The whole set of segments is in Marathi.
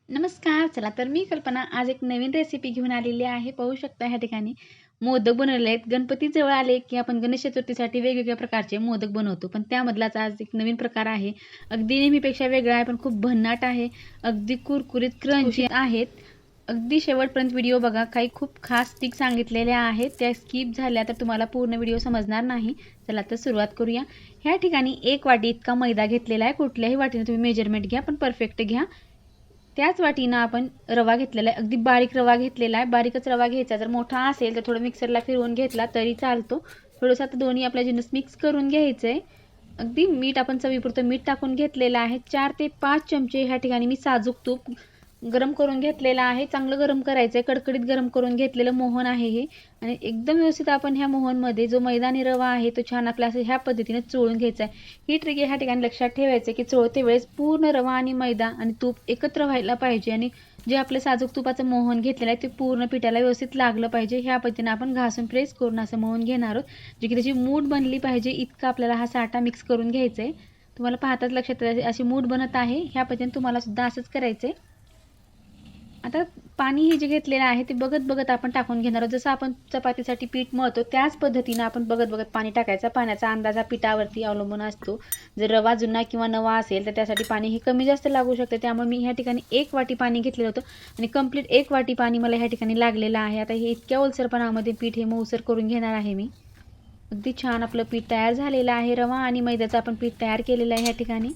नमस्कार. चला तर मी कल्पना आज एक नवीन रेसिपी घेऊन आलेली आहे. पाहू शकता ह्या ठिकाणी मोदक बनवले आहेत. गणपती जवळ आले की आपण गणेश चतुर्थीसाठी वेगवेगळ्या प्रकारचे मोदक बनवतो. पण त्यामधलाच आज एक नवीन प्रकार आहे. अगदी नेहमीपेक्षा वेगळा आहे, पण खूप भन्नाट आहे. अगदी कुरकुरीत क्रंची आहेत. अगदी शेवटपर्यंत व्हिडिओ बघा. काही खूप खास ट्रिक सांगितलेल्या आहेत. त्या स्किप झाल्या तर तुम्हाला पूर्ण व्हिडिओ समजणार नाही. चला तर सुरुवात करूया. ह्या ठिकाणी 1 वाटी इतका मैदा घेतलेला आहे. कुठल्याही वाटीने तुम्ही मेजरमेंट घ्या, पण परफेक्ट घ्या. त्याच वाटीनं आपण रवा घेतलेला आहे. अगदी बारीक रवा घेतलेला आहे. बारीकच रवा घ्यायचा. जर मोठा असेल तर थोडं मिक्सरला फिरवून घेतला तरी चालतो. थोडंसं आता दोन्ही आपला जिन्नस मिक्स करून घ्यायचं आहे. अगदी मीठ आपण चवीपुरतं मीठ टाकून घेतलेलं आहे. 4 ते 5 चमचे ह्या ठिकाणी मी साजूक तूप गरम करून घेतलेलं आहे. चांगलं गरम करायचं आहे. कडकडीत गरम करून घेतलेलं मोहन आहे हे. आणि एकदम व्यवस्थित आपण ह्या मोहनमध्ये जो मैदानी रवा आहे तो छान आपला असं ह्या पद्धतीने चोळून घ्यायचा आहे. ही ट्रिक ह्या ठिकाणी लक्षात ठेवायचं की चोळते वेळेस पूर्ण रवा आणि मैदा आणि तूप एकत्र व्हायला पाहिजे आणि जे आपलं साजूक तुपाचं मोहन घेतलेलं आहे ते पूर्ण पिठाला व्यवस्थित लागलं पाहिजे. ह्या पद्धतीने आपण घासून प्रेस करून असं मोहन घेणार आहोत. जे की त्याची मूठ बनली पाहिजे इतका आपल्याला हा साठा मिक्स करून घ्यायचा आहे. तुम्हाला पाहताच लक्षात अशी मूठ बनत आहे. ह्या पद्धतीने तुम्हाला सुद्धा असंच करायचं आहे. आता पाणी हे जे घेतलेलं आहे ते बघत बघत आपण टाकून घेणार आहोत. जसं आपण चपातीसाठी पीठ मळतो त्याच पद्धतीनं आपण बघत बघत पाणी टाकायचं. पाण्याचा अंदाज हा पिठावरती अवलंबून असतो. जर रवा जुना किंवा नवा असेल तर त्यासाठी पाणी हे कमी जास्त लागू शकते. त्यामुळे मी ह्या ठिकाणी 1 वाटी पाणी घेतलेलं होतं आणि कंप्लीट 1 वाटी पाणी मला ह्या ठिकाणी लागलेलं आहे. आता हे इतक्या ओलसरपणामध्ये पीठ हे मऊसर करून घेणार आहे मी. अगदी छान आपलं पीठ तयार झालेलं आहे. रवा आणि मैद्याचं आपण पीठ तयार केलेलं आहे ह्या ठिकाणी.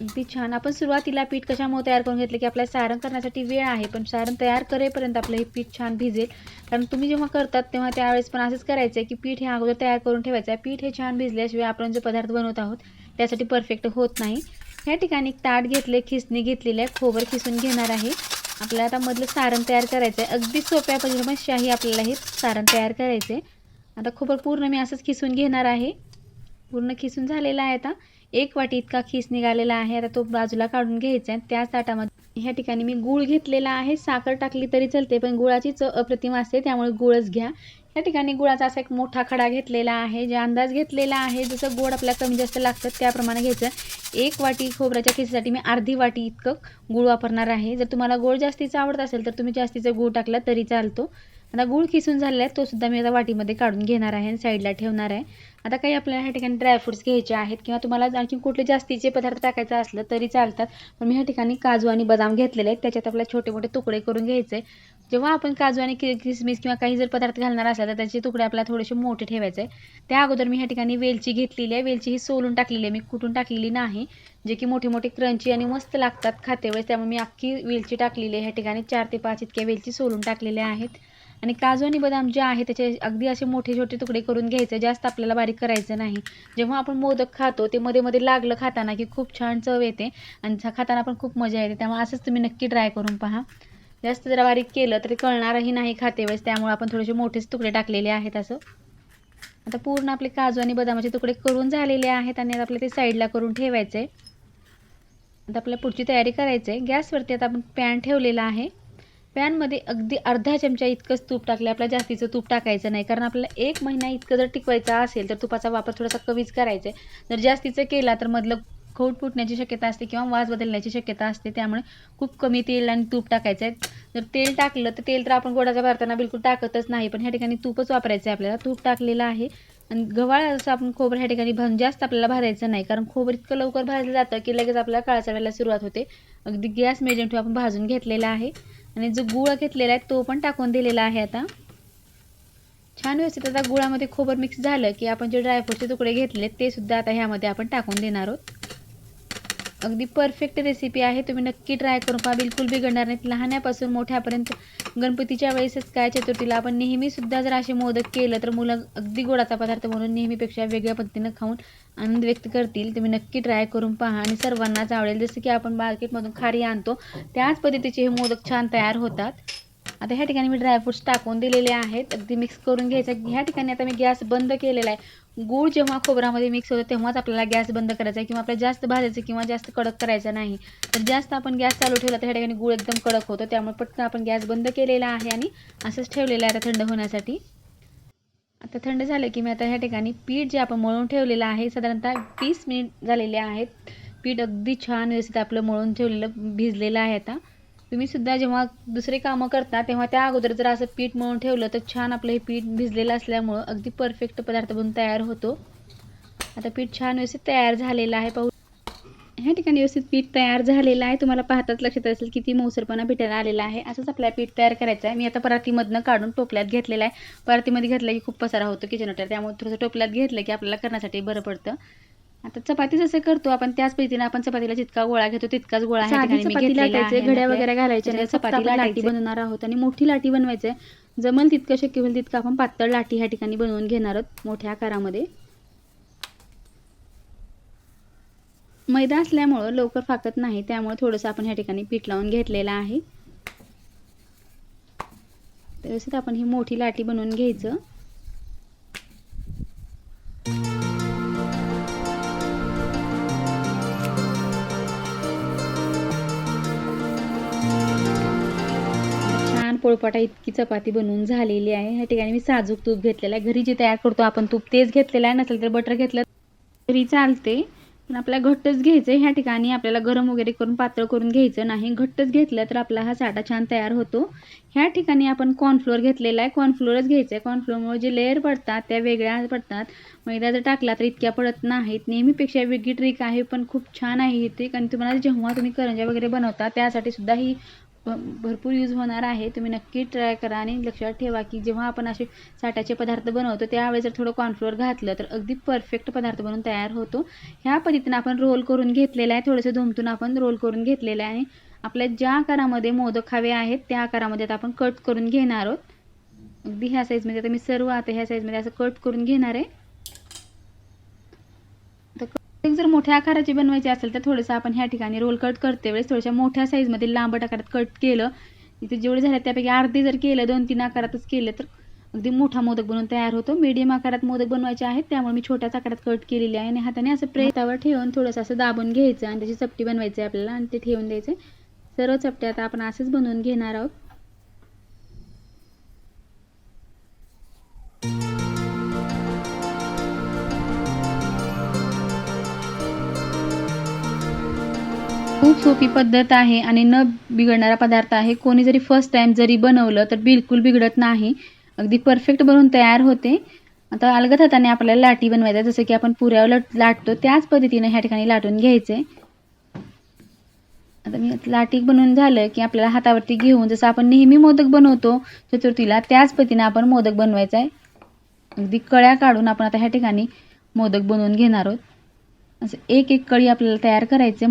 अगदी छान. आपण सुरुवातीला पीठ कशामुळे तयार करून घेतले की आपल्याला सारण करण्यासाठी वेळ आहे, पण सारण तयार करेपर्यंत आपलं हे पीठ छान भिजेल. कारण तुम्ही जेव्हा करतात तेव्हा त्यावेळेस पण असंच करायचं आहे की पीठ हे अगोदर तयार करून ठेवायचं आहे. पीठ हे छान भिजल्याशिवाय आपण जे पदार्थ बनवत आहोत त्यासाठी परफेक्ट होत नाही. ह्या ठिकाणी एक ताट घेतले, खिसणी घेतलेली आहे, खोबर खिसून घेणार आहे. आपल्याला आता मधलं सारण तयार करायचं आहे. अगदी सोप्या पद्धतीने शाही आपल्याला हे सारण तयार करायचं आहे. आता खोबर पूर्ण मी असंच खिसून घेणार आहे. पूर्ण खिसून झालेला आहे. आता 1 वाटी इतका खीस निघालेला आहे. आता तो बाजूला काढून घ्यायचा आहे. त्याच ताटामध्ये ह्या ठिकाणी मी गूळ घेतलेला आहे. साखर टाकली तरी चालते, पण गुळाची चव अप्रतिम असते त्यामुळे गुळच घ्या. ह्या ठिकाणी गुळाचा असा एक मोठा खडा घेतलेला आहे. जे अंदाज घेतलेला आहे जसं गोड आपल्याला कमी जास्त लागतं त्याप्रमाणे घ्यायचं. 1 वाटी खोबऱ्याच्या खिशीसाठी मी अर्धी वाटी इतकं गूळ वापरणार आहे. जर तुम्हाला गोड जास्तीचं आवडत असेल तर तुम्ही जास्तीचं गूळ टाकला तरी चालतो. आता गूळ खिसून झालेला आहे तो सुद्धा मी आता वाटीमध्ये काढून घेणार आहे आणि साईडला ठेवणार आहे. आता काही आपल्याला ह्या ठिकाणी ड्रायफ्रुट्स घ्यायचे आहेत किंवा तुम्हाला आणखी कुठले जास्तीचे पदार्थ टाकायचं असलं तरी चालतात. पण मी ह्या ठिकाणी काजू आणि बदाम घेतलेले आहेत. त्याच्यात आपल्याला छोटे मोठे तुकडे करून घ्यायचे. जेव्हा आपण काजू आणि किसमिस किंवा काही जर पदार्थ घालणार असला तर त्याचे तुकडे आपल्याला थोडेसे मोठे ठेवायचे आहे. त्या अगोदर मी ह्या ठिकाणी वेलची घेतलेली आहे. वेलची ही सोलून टाकलेली आहे, मी कुठून टाकलेली नाही. जे की मोठे मोठे क्रंची आणि मस्त लागतात खाते वेळेस, त्यामुळे मी अख्खी वेलची टाकलेली आहे. ह्या ठिकाणी 4 ते 5 इतक्या वेलची सोलून टाकलेल्या आहेत. आणि काजू आणि बदाम जे आहे त्याचे अगदी असे मोठे छोटे तुकडे करून घ्यायचे. जास्त आपल्याला बारीक करायचं नाही. जेव्हा आपण मोदक खातो ते मध्ये मध्ये लागलं खाताना की खूप छान चव येते आणि खाताना पण खूप मजा येते. त्यामुळे असंच तुम्ही नक्की ट्राय करून पहा. जास्त जरा बारीक केलं तरी कळणारही नाही खाते वेळेस, त्यामुळे आपण थोडेसे मोठेच तुकडे टाकलेले आहेत. असं आता पूर्ण आपले काजू आणि बदामाचे तुकडे करून झालेले आहेत आणि आपल्याला ते साईडला करून ठेवायचे आहे. आता आपल्याला पुढची तयारी करायची आहे. गॅसवरती आता आपण पॅन ठेवलेला आहे. पॅनमध्ये अगदी अर्धा चमचा इतकंच तूप टाकले. आपल्याला जास्तीचं तूप टाकायचं नाही, कारण आपल्याला 1 महिना इतकं जर टिकवायचा असेल तर तुपाचा वापर थोडासा कमीच करायचा आहे. जर जास्तीचं केला तर मधलं खौट फुटण्याची शक्यता असते किंवा वास बदलण्याची शक्यता असते. त्यामुळे खूप कमी तेल आणि तूप टाकायचं आहे. जर तेल टाकलं तर तेल तर आपण गोडाचा भरताना बिलकुल टाकतच नाही, पण ह्या ठिकाणी तूपच वापरायचं आहे आपल्याला. तूप टाकलेलं आहे आणि गव्हाळ असं आपण खोबरं ह्या ठिकाणी जास्त आपल्याला भाजायचं नाही, कारण खोबरं इतकं लवकर भाजलं जातं की लगेच आपल्याला काळा चढायला सुरुवात होते. अगदी गॅस मिडियम ठेवून आपण भाजून घेतलेला आहे आणि जो गूळ घेतलेला आहे तो पण टाकून दिलेला आहे. आता छान व्यवस्थित आता गुळामध्ये खोबरं मिक्स झालं की आपण जे ड्रायफ्रूटचे तुकडे घेतले ते सुद्धा आता ह्यामध्ये आपण टाकून देणार आहोत. अगदी परफेक्ट रेसिपी आहे. तुम्ही नक्की ट्राय करून पहा, बिलकुल बिघडणार नाहीत. लहानापासून मोठ्यापर्यंत गणपतीच्या वेळेसच काय चतुर्थीला आपण नेहमीसुद्धा जर असे मोदक केलं तर मुलं अगदी गोडाचा पदार्थ म्हणून नेहमीपेक्षा वेगळ्या पद्धतीनं खाऊन आनंद व्यक्त करतील. तुम्ही नक्की ट्राय करून पहा आणि सर्वांनाच आवडेल. जसं की आपण मार्केटमधून खारी आणतो त्याच पद्धतीचे हे मोदक छान तयार होतात. आता ह्या ठिकाणी मी ड्रायफ्रूट्स टाकून दिलेले आहेत. अगदी मिक्स करून घ्यायचं. ह्या ठिकाणी आता मी गॅस बंद केलेला आहे. गूळ जेव्हा खोबऱ्यामध्ये मिक्स होतं तेव्हाच आपल्याला गॅस बंद करायचा आहे किंवा आपल्याला जास्त भाजायचं किंवा जास्त कडक करायचं नाही. तर जास्त आपण गॅस चालू ठेवला तर ह्या ठिकाणी गूळ एकदम कडक होतो. त्यामुळे पटकन आपण गॅस बंद केलेला आहे आणि असंच ठेवलेलं आहे आता थंड होण्यासाठी. आता थंड झालं की मी आता ह्या ठिकाणी पीठ जे आपण मळून ठेवलेलं आहे साधारणतः 20 मिनिट झालेले आहेत. पीठ अगदी छान व्यवस्थित आपलं मळून ठेवलेलं भिजलेलं आहे. आता तुम्ही सुद्धा जेव्हा दुसरे कामं करता तेव्हा त्या अगोदर जर असं पीठ मळून ठेवलं तर छान आपलं हे पीठ भिजलेलं असल्यामुळं अगदी परफेक्ट पदार्थ बनून तयार होतो. आता पीठ छान व्यवस्थित तयार झालेलं आहे. पाहू ह्या ठिकाणी व्यवस्थित पीठ तयार झालेलं आहे. तुम्हाला पाहताच लक्षात असेल किती मऊसरपणा पिठाला आलेला आहे. असंच आपल्याला पीठ तयार करायचं आहे. मी आता परातीमधनं काढून टोपल्यात घेतलेलं आहे. परातीमध्ये घेतलं की खूप पसारा होतो किचन ओट्यावर, त्यामुळे थोडंसं टोपल्यात घेतलं की आपल्याला करण्यासाठी बरं पडतं. आता चपाती जसं करतो आपण त्याच पद्धतीने आपण चपातीला जितका गोळा घेतो तितकाच गोळा ह्या ठिकाणी मी घेतलेला आहे. घड्या वगैरे घालायच्या नाही, चपाती लाटी बनवणार आहोत आणि मोठी लाटी बनवायची आहे. जमल तितकं शक्य होईल तितकं आपण पातळ लाटी ह्या ठिकाणी बनवून घेणार आहोत मोठ्या आकारामध्ये. मैदा असल्यामुळं लवकर फाकत नाही, त्यामुळे थोडंसं आपण ह्या ठिकाणी पीठ लावून घेतलेलं आहे. व्यवस्थित आपण ही मोठी लाटी बनवून घ्यायचं. छान पोळपाटा इतकी चपाती बनवून झालेली आहे. ह्या ठिकाणी मी साजूक तूप घेतलेलं आहे. घरी जे तयार करतो आपण तूप तेच घेतलेलं आहे, नसेल तर बटर घेतलं तरी चालते, पण आपल्याला घट्टच घ्यायचं आहे. ह्या ठिकाणी आपल्याला गरम वगैरे करून पातळ करून घ्यायचं नाही. घट्टच घेतलं तर आपला हा साठा छान तयार होतो. ह्या ठिकाणी आपण कॉर्नफ्लोअर घेतलेला आहे. कॉर्नफ्लोअरच घ्यायचं आहे. कॉर्नफ्लोअरमुळे जे लेअर पडतात त्या वेगळ्या पडतात. मैदा जर टाकला तर इतक्या पडत नाहीत. नेहमीपेक्षा वेगळी ट्रिक आहे, पण खूप छान आहे ही ट्रिक. आणि तुम्हाला जेव्हा तुम्ही करंज्या वगैरे बनवता त्यासाठी सुद्धा ही भरपूर यूज होणार आहे. तुम्ही नक्की ट्राय करा आणि लक्षात ठेवा की जेव्हा आपण असे साठाचे पदार्थ बनवतो त्यावेळेस जर थोडं कॉर्नफ्लोअर घातलं तर अगदी परफेक्ट पदार्थ बनून तयार होतो. ह्या पद्धतीने आपण रोल करून घेतलेला आहे. थोडंसं दुमटून आपण रोल करून घेतलेलं आहे आणि आपल्या ज्या आकारामध्ये मोदक हवे आहेत त्या आकारामध्ये आता आपण कट करून घेणार आहोत. अगदी ह्या साईजमध्ये आता मी सर्व आता ह्या साईजमध्ये असं कट करून घेणार आहे. जर मोठ्या आकाराची बनवायची असेल तर थोडंसं आपण ह्या ठिकाणी रोल कट करते वेळेस थोड्याशा मोठ्या साईजमध्ये लांबट आकारात कट केलं. इथे जेवढे झाले त्यापैकी अर्धे जर केलं 2-3 आकारातच केलं तर अगदी मोठा मोदक बनवून तयार होतो. मीडियम आकारात मोदक बनवायचे आहेत त्यामुळे मी छोट्याच आकारात कट केलेली आहे आणि हाताने असं प्रेतावर ठेवून थोडंसं असं दाबून घ्यायचं आणि त्याची चपटी बनवायची आहे आपल्याला आणि ते ठेवून द्यायचं. सर्व चपट्या आता आपण असंच बनवून घेणार आहोत. खूप सोपी पद्धत आहे आणि न बिघडणारा पदार्थ आहे. कोणी जरी फर्स्ट टाइम जरी बनवलं तर बिलकुल बिघडत नाही. अगदी परफेक्ट बनून तयार होते. आता अलगद हाताने आपल्याला लाटी बनवायच्या, जसं की आपण पुऱ्यावर लाटतो त्याच पद्धतीने ह्या ठिकाणी लाटून घ्यायचे. आता मी लाटी बनवून झालं की आपल्याला हातावरती घेऊन जसं आपण नेहमी मोदक बनवतो चतुर्थीला त्याच पद्धतीने आपण मोदक बनवायचा आहे. अगदी कळ्या काढून आपण आता ह्या ठिकाणी मोदक बनवून घेणार आहोत. असं एक एक कळी आपल्याला तयार करायचे.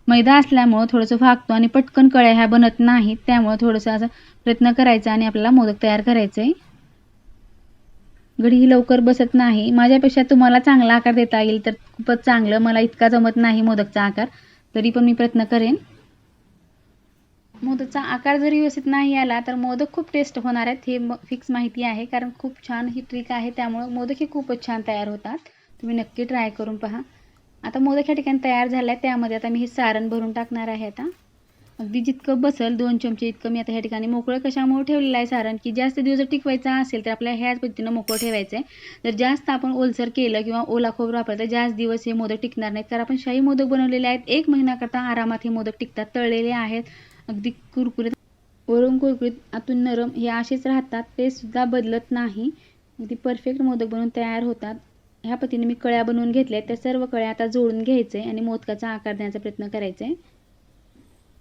मैदा असल्यामुळं थोडंसं फाकतो आणि पटकन कळ्या ह्या बनत नाहीत, त्यामुळं थोडंसं असं प्रयत्न करायचा आणि आपल्याला मोदक तयार करायचे आहे. घडी ही लवकर बसत नाही. माझ्यापेक्षा तुम्हाला चांगला आकार देता येईल तर खूपच चांगलं. मला इतका जमत नाही मोदकचा आकार, तरी पण मी प्रयत्न करेन. मोदकचा आकार जरी व्यवस्थित नाही आला तर मोदक खूप टेस्ट होणार आहेत, हे फिक्स माहिती आहे. कारण खूप छान ही ट्रिक आहे, त्यामुळं मोदक हे खूपच छान तयार होतात. तुम्ही नक्की ट्राय करून पहा. आता मोदक ह्या ठिकाणी तयार झाला आहे, त्यामध्ये आता मी हे सारण भरून टाकणार आहे. आता अगदी जितकं बसेल 2 चमचे इतकं मी आता ह्या ठिकाणी मोकळं कशामुळे ठेवलेलं आहे सारण, की जास्त दिवस जर टिकवायचं असेल तर आपल्याला ह्याच पद्धतीनं मोकळं ठेवायचं आहे. जर जास्त आपण ओलसर केलं किंवा ओला खोबरं वापरलं तर जास्त दिवस हे मोदक टिकणार नाहीत. कारण आपण शाही मोदक बनवलेले आहेत, 1 महिन्याकरता आरामात हे मोदक टिकतात. तळलेले आहेत, अगदी कुरकुरीत, वरून कुरकुरीत आतून नरम, हे असेच राहतात, ते सुद्धा बदलत नाही. अगदी परफेक्ट मोदक बनवून तयार होतात. ह्या पद्धतीने मी कळ्या बनवून घेतल्या आहेत. त्या सर्व कळ्या आता जोडून घ्यायचे आणि मोदकाचा आकार देण्याचा प्रयत्न करायचा आहे.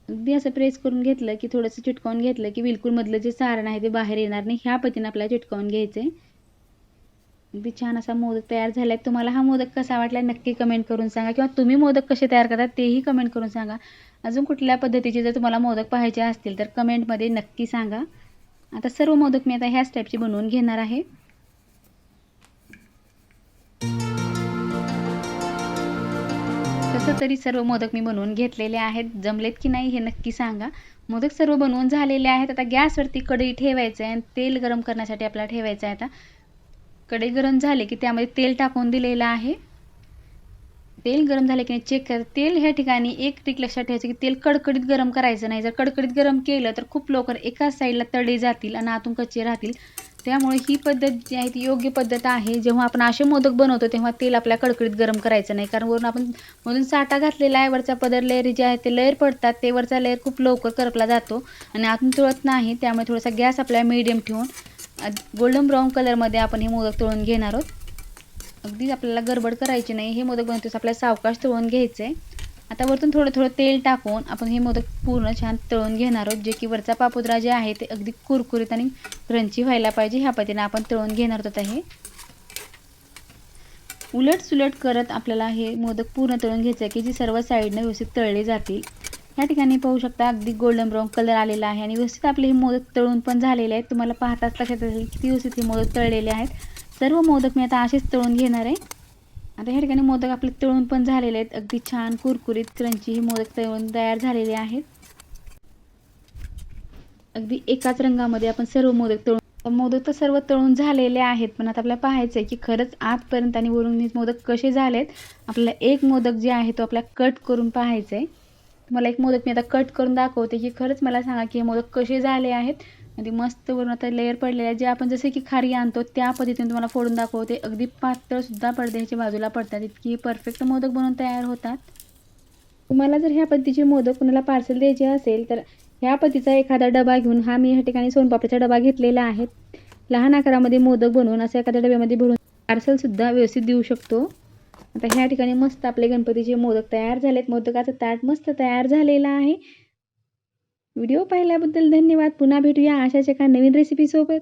अगदी असं प्रेस करून घेतलं की थोडंसं चिटकावून घेतलं की बिलकुल मधलं जे सारण आहे ते बाहेर येणार नाही. ह्या पद्धतीने आपल्याला चिटकावून घ्यायचं आहे. अगदी छान असा मोदक तयार झाला आहे. तुम्हाला हा मोदक कसा वाटला नक्की कमेंट करून सांगा, किंवा तुम्ही मोदक कसे तयार करतात तेही कमेंट करून सांगा. अजून कुठल्या पद्धतीचे जर तुम्हाला मोदक पाहायचे असतील तर कमेंटमध्ये नक्की सांगा. आता सर्व मोदक मी आता ह्याच टाईपचे बनवून घेणार आहे. तसं तरी सर्व मोदक मी बनवून घेतलेले आहेत. जमलेत की नाही हे नक्की सांगा. मोदक सर्व बनवून झालेले आहेत. आता गॅसवरती कढई ठेवायचं आहे आणि तेल गरम करण्यासाठी आपल्याला ठेवायचं आहे. आता कढई गरम झाले की त्यामध्ये तेल टाकून दिलेलं आहे. तेल गरम झाले की नाही चेक करा. तेल ह्या ठिकाणी एक ट्रिक लक्षात ठेवायचं की तेल कडकडीत गरम करायचं नाही. जर कडकडीत गरम केलं तर खूप लवकर एकाच साईडला तळे जातील आणि आतून कच्चे राहतील. त्यामुळे ही पद्धत जी आहे ती योग्य पद्धत आहे. जेव्हा आपण असे मोदक बनवतो तेव्हा तेल आपल्या कडकडीत गरम करायचं नाही. कारण वरून आपण मधून साठा घातलेला आहे. वरचा पदर लेयर जे आहे ते लेयर पडतात. ते वरचा लेयर खूप लवकर करपला जातो आणि आतून तळत नाही. त्यामुळे थोडासा गॅस आपल्याला मीडियम ठेवून गोल्डन ब्राऊन कलरमध्ये आपण हे मोदक तळून घेणार आहोत. अगदी आपल्याला गडबड करायची नाही. हे मोदक बनवतोस आपल्याला सावकाश तळून घ्यायचे. आता वरतून थोडं थोडं तेल टाकून आपण हे मोदक पूर्ण छान तळून घेणार आहोत. जे की वरचा पापुद्रा जे आहे ते अगदी कुरकुरीत आणि क्रंची व्हायला पाहिजे. ह्या पद्धतीने आपण तळून घेणार आहोत. हे उलट सुलट करत आपल्याला हे मोदक पूर्ण तळून घ्यायचं आहे की जी सर्व साईडने व्यवस्थित तळले जातील. या ठिकाणी पाहू शकता अगदी गोल्डन ब्राऊन कलर आलेला आहे आणि व्यवस्थित आपले हे मोदक तळून पण झालेले आहेत. तुम्हाला पाहताच लक्षात येईल किती व्यवस्थित हे मोदक तळलेले आहेत. सर्व मोदक मी आता असेच तळून घेणार आहे. आता ह्या ठिकाणी मोदक आपले तळून पण झालेले आहेत. अगदी छान कुरकुरीत क्रंची हे मोदक तळून तयार झालेले आहेत. अगदी एकाच रंगामध्ये आपण सर्व मोदक तर सर्व तळून झालेले आहेत. पण आता आपल्याला पाहायचं आहे की खरंच आतपर्यंत आणि वरून मोदक कसे झालेत. आपल्याला एक मोदक जे आहे तो आपल्याला कट करून पाहायचं आहे. तुम्हाला एक मोदक मी आता कट करून दाखवते की खरंच मला सांगा की हे मोदक कसे झाले आहेत. आणि मस्त वरून आता लेअर पडलेले आहे. जे आपण जसे की खारी आणतो त्या पद्धतीने तुम्हाला फोडून दाखवते. अगदी पातळसुद्धा पडद्याच्या बाजूला पडतात. इतकी परफेक्ट मोदक बनवून तयार होतात. तुम्हाला जर ह्या पद्धतीचे मोदक कुणाला पार्सल द्यायचे असेल तर ह्या पद्धतीचा एखादा डबा घेऊन, हा मी ह्या ठिकाणी सोनपापडीचा डबा घेतलेला आहे. लहान आकारामध्ये मोदक बनवून असं एखाद्या डब्यामध्ये भरून पार्सलसुद्धा व्यवस्थित देऊ शकतो. आता ह्या ठिकाणी मस्त आपले गणपतीचे मोदक तयार झालेत. मोदकाचं ताट मस्त तयार झालेलं आहे. व्हिडिओ पाहिल्याबद्दल धन्यवाद. पुन्हा भेटूया अशाच एका नवीन रेसिपीसोबत.